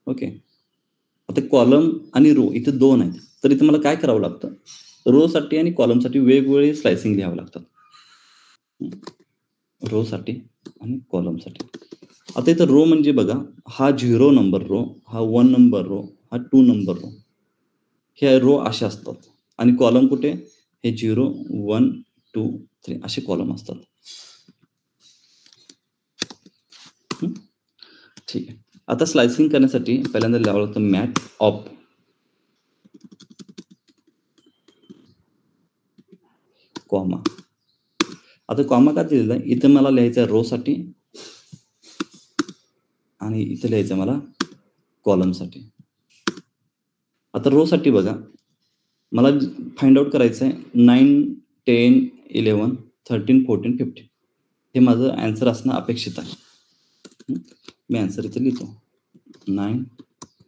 [SPEAKER 1] ओके, आता कॉलम आणि रो इथे 2 आहेत, तर इथे मला काय करावं लागतं, रो साठी आणि कॉलमसाठी वेगवेगळे स्लायसिंग लिहावं लागतात, रो साठी आणि कॉलमसाठी. आता इथं रो म्हणजे बघा, हा 0 नंबर रो, हा 1 नंबर रो, हा 2 नंबर रो, हे रो असे असतात. आणि कॉलम कुठे, हे 0 1 2 3 असे कॉलम असतात. ठीक आहे, आता स्लायसिंग करण्यासाठी पहिल्यांदा लिहावं लागतं मॅट ऑफ कॉमा. आता कॉमा का दिलेला आहे, इथं मला लिहायचं आहे रो साठी आणि इथे लिहायचं मला कॉलम साठी. आता रो साठी बघा, मला फाइंड आउट करायचं आहे 9 10 11 13 14 15, हे माझं आन्सर असणं अपेक्षित आहे. मी आन्सर इथे लिहितो 9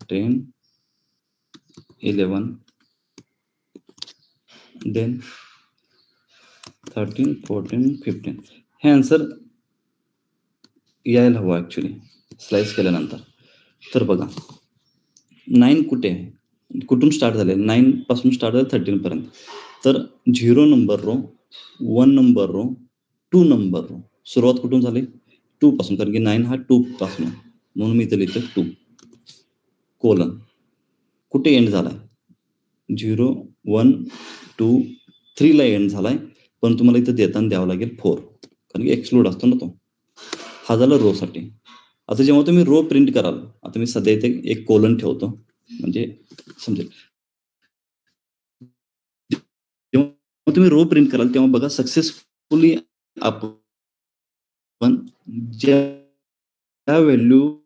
[SPEAKER 1] 10 11 देन 13 14 15. हे आन्सर यायला हवं ऍक्च्युली स्लाइस केल्यानंतर. तर बघा 9 कुठे आहे, कुठून स्टार्ट झाले, 9 पासून स्टार्ट झाले 13 पर्यंत. तर 0 number row, 1 number row, 2 number row, सुरुवात कुठून झाली, 2 पासून, कारण की 9 हा 2 पासून, म्हणून मी इथे लिहितो 2 कोलन. कुठे एंड झालाय, 0 1 2 3 ला एंड झालाय, पण तुम्हाला इथं देताना द्यावं लागेल 4, कारण की एक्सक्लूड असतो ना तो. हा झाला रो साठी. आता जेव्हा तुम्ही रो प्रिंट कराल, आता मी सध्या इथे एक कोलन ठेवतो म्हणजे समजेल. जेव्हा तुम्ही रो प्रिंट कराल तेव्हा बघा सक्सेसफुली आपण ज्या व्हॅल्यू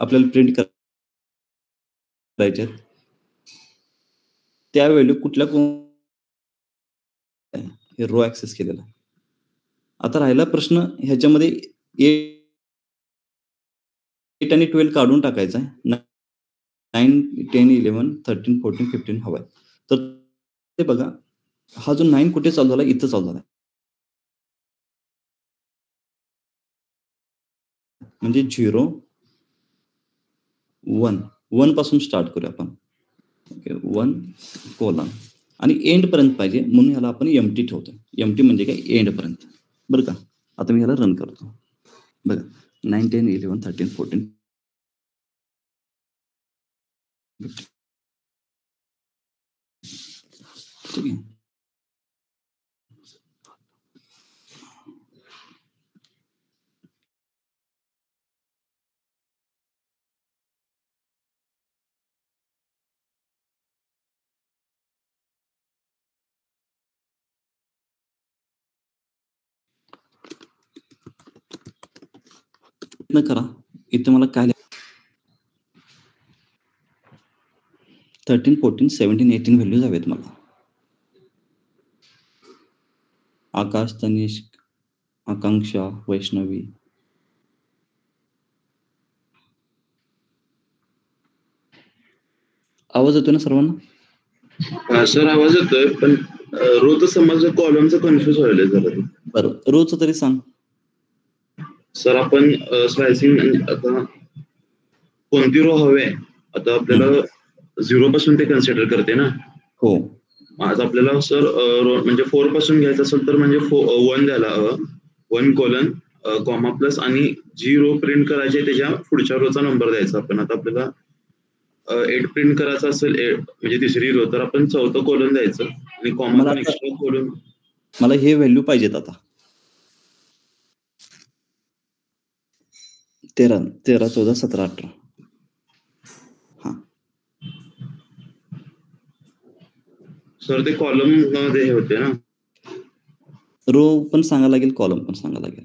[SPEAKER 1] आपल्याला प्रिंट करायच्या त्या व्हॅल्यू कुठल्या हे रो ऍक्सेस केलेला. आता राहिला प्रश्न ह्याच्यामध्ये 8 आणि 12 काढून टाकायचा आहे, 9 10 11 13 14 15 हवाय. तर ते बघा, हा जो 9 कुठे चालू झाला, इथं चालू झाला, म्हणजे 0 1 1 पासून स्टार्ट करूया आपण. ओके, 1 कोलन आणि एंड पर्यंत पाहिजे, म्हणून ह्याला आपण एमटी ठेवतो. एमटी म्हणजे काय, एंड पर्यंत, बरं का. आता मी ह्याला रन करतो, बघा 9 10 11 13 14 ठीक आहे. करा इथे मला काय 13, 14, 17, 18 व्हॅल्यूज हवेत मला. आकाश, तनिष्क, आकांक्षा, वैष्णवी. आवाज येतोय ना सर्वांना?
[SPEAKER 2] सर आवाज येतोय पण रोज समजलं कॉलमचं कन्फ्युज व्हायला झालं.
[SPEAKER 1] बरं, रोजचं तरी सांग.
[SPEAKER 2] सर आपण स्लायसिंग आता कोणती रो हवे आता आपल्याला 0 पासून ते कन्सिडर करते ना.
[SPEAKER 1] हो.
[SPEAKER 2] आज आपल्याला सर म्हणजे 4 पासून घ्यायचं असेल तर म्हणजे 1 द्यायला 1 कोलन कॉमा प्लस आणि जी रो प्रिंट करायची त्याच्या पुढच्या रोचा नंबर द्यायचा आपण. आता आपल्याला 8 प्रिंट करायचा असेल म्हणजे तिसरी रो तर आपण 4थं कोलन द्यायचं आणि कॉमा एक्स्ट्रा कोलन.
[SPEAKER 1] मला हे व्हॅल्यू पाहिजेत आता 13, 14, 17, 18. हा
[SPEAKER 2] सर ते कॉलम मध्ये हे होते ना.
[SPEAKER 1] रो पण सांगायला लागेल, कॉलम पण सांगायला लागेल.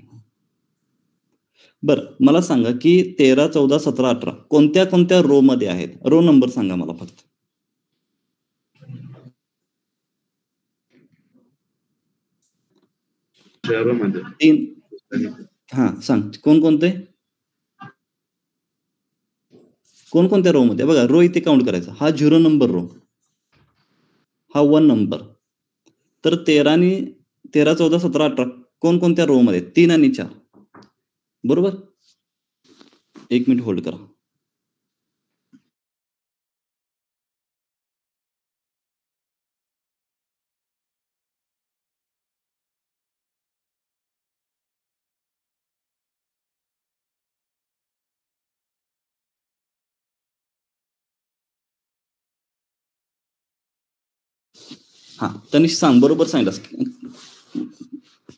[SPEAKER 1] बरं, मला सांगा की 13, 14, 17, 18 कोणत्या कोणत्या रो मध्ये आहेत? रो नंबर सांगा मला फक्त.
[SPEAKER 2] मध्ये
[SPEAKER 1] 3. हा सांग कोणकोणते कोणकोणत्या रो मध्ये? बघा रो इथे काउंट करायचा. हा 0 नंबर रो, हा 1 नंबर. तर 13, 14, 17, 18 कोणकोणत्या रो मध्ये? 3 आणि 4 बरोबर. 1 मिनिट होल्ड करा. हा तनिष सांग, बरोबर सांगितलंस.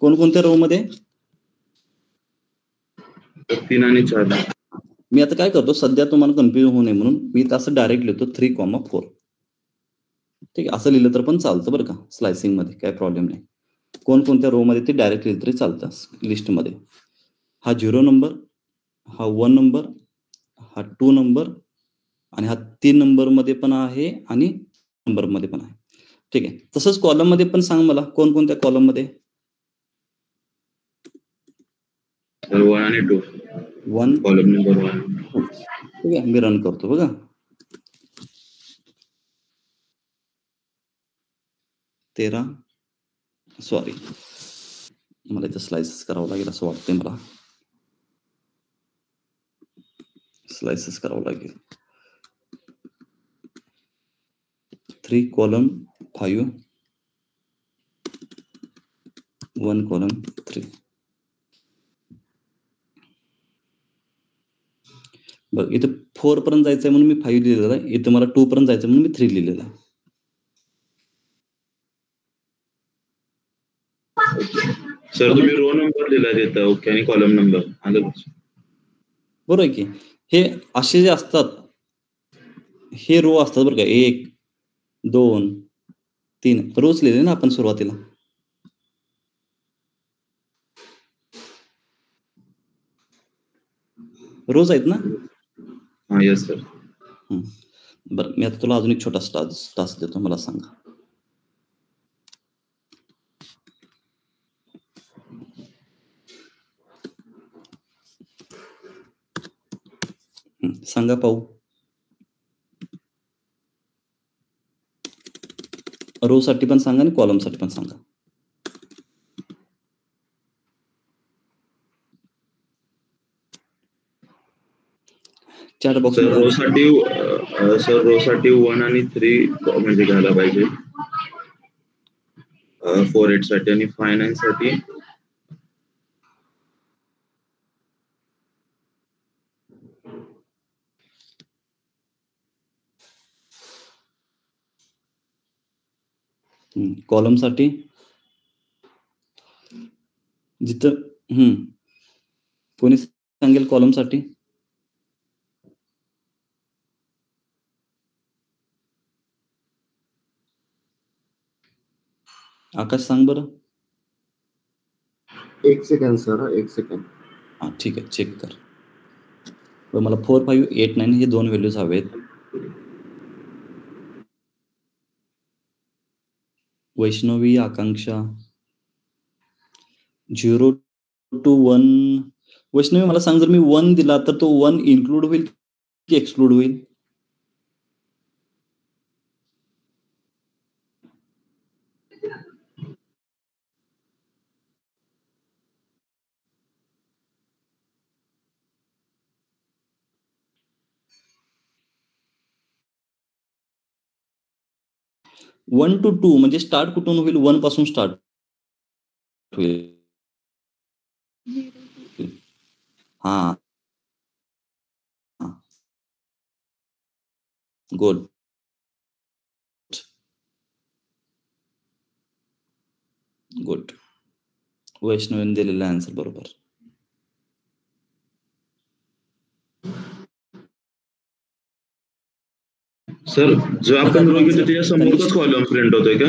[SPEAKER 1] कोणकोणत्या रो मध्ये?
[SPEAKER 2] 3 आणि 4.
[SPEAKER 1] मी आता काय करतो, सध्या तुम्हाला कन्फ्युजन होऊ नये म्हणून मी असं डायरेक्ट लिहितो 3,4. ठीक आहे, असं लिहिलं तर पण चालतं बरं का. स्लायसिंग मध्ये काय प्रॉब्लेम नाही. कोणकोणत्या रो मध्ये ते डायरेक्ट लिहिलं तरी चालतं लिस्टमध्ये. हा 0 नंबर, हा 1 नंबर, हा 2 नंबर आणि हा 3 नंबर मध्ये पण आहे आणि नंबर मध्ये पण आहे. ठीक आहे, तसंच कॉलम मध्ये पण सांग मला कोणकोणत्या कॉलम मध्ये?
[SPEAKER 2] 1 आणि 2.
[SPEAKER 1] 1
[SPEAKER 2] कॉलम नंबर 1.
[SPEAKER 1] ठीक आहे, मी रन करतो बघा. 13 सॉरी मला इथं स्लाइसेस करावं लागेल असं वाटतंय मला. स्लाइसेस करावं लागेल. 3 कॉलम 5, 1 कॉलम 3. बरं, इथं 4 पर्यंत जायचंय म्हणून मी 5 लिहिलेलं आहे. इथं मला 2 पर्यंत जायचं म्हणून मी 3 लिहिलेलं आहे.
[SPEAKER 2] सर तुम्ही रो नंबर लिहिला देता ओके आणि कॉलम नंबर आलं.
[SPEAKER 1] बरोबर आहे की. हे असे जे असतात हे रो असतात बरं का. 1, 2, 3 रोज लिहिले ना आपण सुरुवातीला. रोज आहेत ना?
[SPEAKER 2] हा येस सर.
[SPEAKER 1] बरं, मी आता तुला अजून एक छोटा टास्क देतो, मला सांगा. सांगा पाहू. रो साठी पण सांगा आणि कॉलम साठी पण सांगा. चॅट बॉक्स
[SPEAKER 2] सर रो साठी 1 आणि 3 म्हणजे घ्यायला पाहिजे. 4, 8 साठी आणि 5, 9 साठी
[SPEAKER 1] कॉलमसाठी जिथं कोणी सांगेल कॉलमसाठी? आकाश सांग बरं.
[SPEAKER 3] 1 सेकंड सर, 1 सेकंड.
[SPEAKER 1] हा ठीक आहे, चेक कर. मला 4, 5, 8, 9 हे 2 व्हॅल्यूज हवेत. वैष्णवी, आकांक्षा 0 to 1. वैष्णवी मला सांग, जर मी 1 दिला तर तो 1 इन्क्लूड होईल की एक्सक्लूड होईल? वन टू 2 म्हणजे स्टार्ट कुठून होईल? 1 पासून स्टार्ट होईल. हा गुड. गुड. वैष्णवीने दिलेला आन्सर बरोबर.
[SPEAKER 2] सर जो आपण रो घेतो त्याच्या समोरच कॉलम प्रिंट होतोय का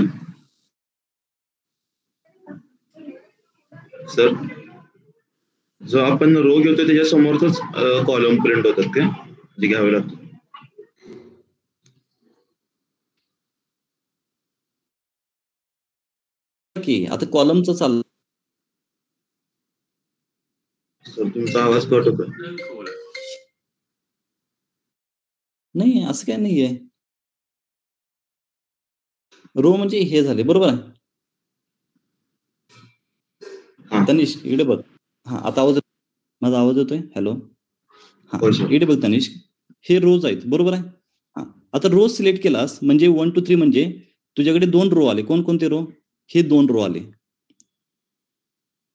[SPEAKER 2] सर? जो आपण रो घेतो त्याच्या समोरच कॉलम प्रिंट होतात का, जे घ्यावे लागतं?
[SPEAKER 1] की आता कॉलमचं चाललं.
[SPEAKER 2] सर तुमचा आवाज कट होतो.
[SPEAKER 1] नाही, असं काय नाहीये. रो म्हणजे हे झाले, बरोबर आहे. तनिष्क इकडे बघ. हा आता आवाज, माझा आवाज येतोय? हॅलो. हा इकडे बघ तनिष्क, हे रोज आहेत, बरोबर आहे. हा आता रोज सिलेक्ट केलास म्हणजे 1 to 3 म्हणजे तुझ्याकडे 2 रो आले. कोणकोणते रो? हे 2 रो आले,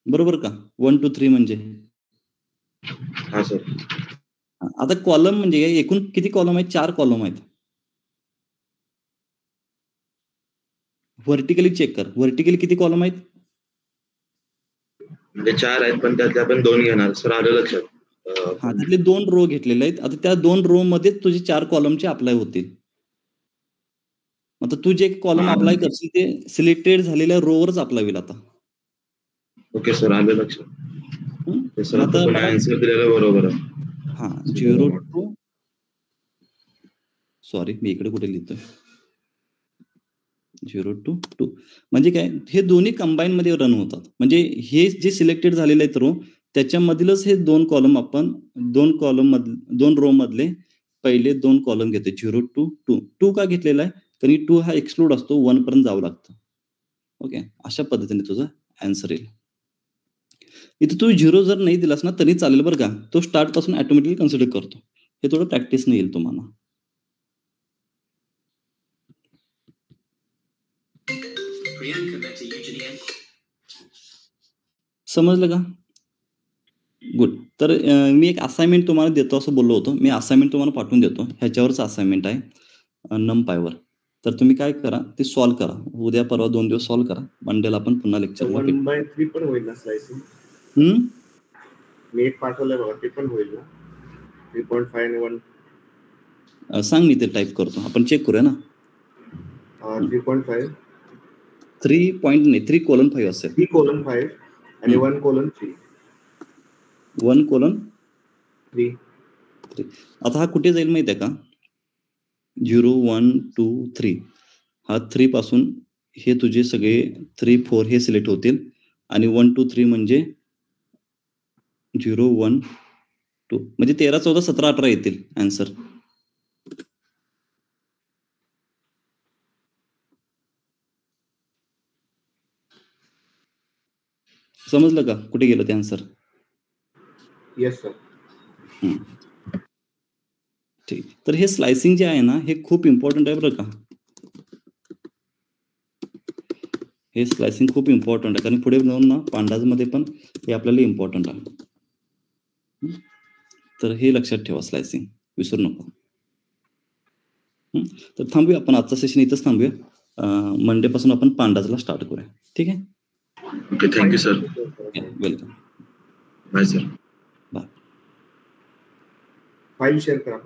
[SPEAKER 1] बरोबर का? 1 to 3 म्हणजे.
[SPEAKER 2] हा सर.
[SPEAKER 1] आता कॉलम म्हणजे एकूण किती कॉलम आहेत? 4 कॉलम आहेत. व्हर्टिकली चेक कर. व्हर्टिकली किती कॉलम आहेत?
[SPEAKER 2] म्हणजे 4 आहेत, पण त्यातले आपण 2 घेणार सर, आलं लक्षात.
[SPEAKER 1] हा त्यातले 2 रो घेतलेले आहेत. आता त्या 2 रो मध्ये तुझे 4 कॉलमचे अप्लाय होतील. आता तू जे कॉलम अप्लाय करशील ते सिलेक्टेड झालेल्या रोवरच अप्लाय होईल आता.
[SPEAKER 2] ओके सर, आलं लक्षात. सर आता तुम्ही आन्सर दिलेला बरोबर आहे.
[SPEAKER 1] हा 0 to, सॉरी मी इकडे कुठे लिहितोय, 0 to 2 म्हणजे काय? हे दोन्ही कंबाईन मध्ये रन होतात. म्हणजे हे जे सिलेक्टेड झालेले आहेत रो त्याच्यामधीलच हे 2 कॉलम आपण 2 रो मधले पहिले 2 कॉलम घेतो. 0 to 2. 2 का घेतलेला आहे? कारण 2 हा एक्सक्लूड असतो, 1 पर्यंत जावं लागतं. ओके, अशा पद्धतीने तुझं आन्सर येईल. इथे तू 0 जर नाही दिलास ना तरी चालेल बरं का. तो स्टार्ट पासून ऑटोमॅटिकली कन्सिडर करतो. हे थोडं प्रॅक्टिस नाही येईल तुम्हाला. समजलं का? गुड. तर मी एक असाइनमेंट तुम्हाला देतो असं बोललो होतो. मी असाइनमेंट तुम्हाला पाठवून देतो. ह्याच्यावरच असाइनमेंट आहे नमपायवर. तर तुम्ही काय करा, ते सॉल्व्ह करा. उद्या परवा 2 दिवस सॉल्व्ह करा. मंडेला आपण पुन्हा लेक्चर
[SPEAKER 3] 1/3 पण होईल ना स्लाइसिंग? मी एक पाठवलंय बघा, ते पण होईल ना? 3.5 आणि 1
[SPEAKER 1] सांग, मी ते टाईप करतो. आपण चेक करूया ना.
[SPEAKER 3] 3.5
[SPEAKER 1] 3.5 असेल.
[SPEAKER 3] 3:5 आणि 1:3.
[SPEAKER 1] 1:3. आता हा कुठे जाईल माहिती आहे का? 0, 1, 2, 3 हा 3 पासून हे तुझे सगळे 3, 4 हे सिलेक्ट होतील आणि 1, 2, 3 म्हणजे 0, 1, 2 म्हणजे 13, 14, 17, 18 येतील आन्सर. समजलं का कुठे गेलं ते आन्सर?
[SPEAKER 3] Yes sir.
[SPEAKER 1] ठीक. तर हे स्लायसिंग जे आहे ना हे खूप इम्पॉर्टंट आहे बरं का. हे स्लायसिंग खूप इम्पॉर्टंट आहे, कारण पुढे जाऊन ना पांडाज मध्ये पण हे आपल्याला इम्पॉर्टंट आहे. तर हे लक्षात ठेवा, स्लायसिंग विसरू नका. तर थांबूया आपण, आजचा सेशन इथंच थांबूया. मंडे पासून आपण पांडाजला स्टार्ट करूया. ठीक आहे.
[SPEAKER 2] Okay, thank you sir.
[SPEAKER 1] Welcome.
[SPEAKER 2] Bye sir.
[SPEAKER 3] File share करा.